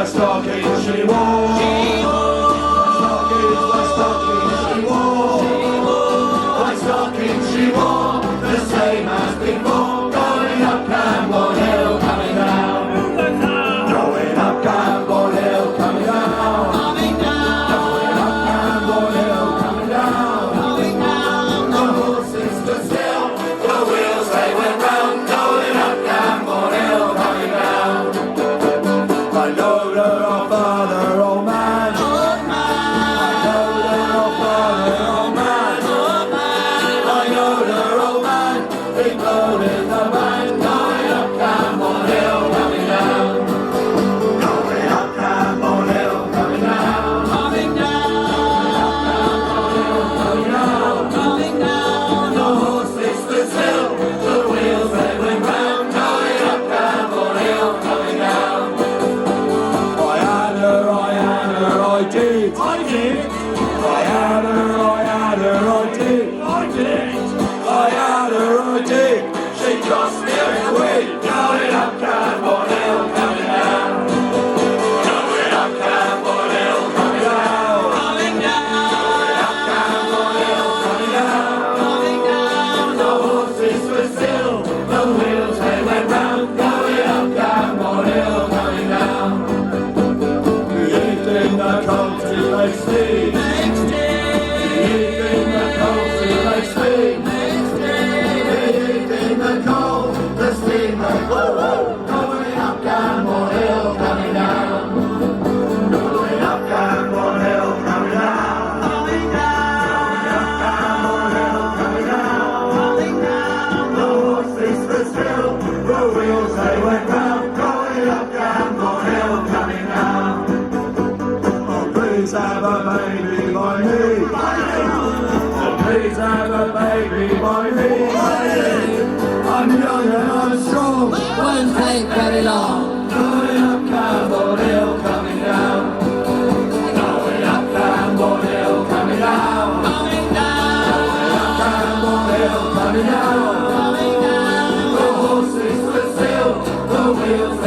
stockings she wore. White stockings she wore. White stockings she wore, the same as before. Going up Camborne Hill, coming down. Going up Camborne Hill, coming down. Going up Camborne Hill, coming down. The horses stood still, the wheels they went round. Going up Camborne Hill, coming down. I know that our father, old man. I know that our father, old man. I know that old man, big load in the van. Going up Camborne Hill, coming down. Going up Camborne Hill, coming down. Coming down. The horses stood still, the wheels they went round. Going up Camborne Hill, coming down. I had her, I did. I did. I had her, I did. I did. I had her, I did. She cost me a quid. Going up Camborne Hill, coming down. Going up Camborne Hill, coming down. Coming up Camborne Hill, coming down. The horses were still, the wheels they went round. Going up Camborne Hill, coming down. In the country makes me. In the country makes me. In the cold, the steam like going up Camborne Hill, coming down. Going up Camborne Hill, coming down. Coming up Camborne Hill, coming down. The horses stood still, the wheels they went round. Going up Camborne Hill, coming down. Please have a baby by me. Please have a baby by me. I'm young and I'm strong. Won't take very long. Going up Camborne Hill, coming down. Going up Camborne Hill, coming down. Coming down. Going up Camborne Hill, coming down. Coming down. The horses were still, the wheels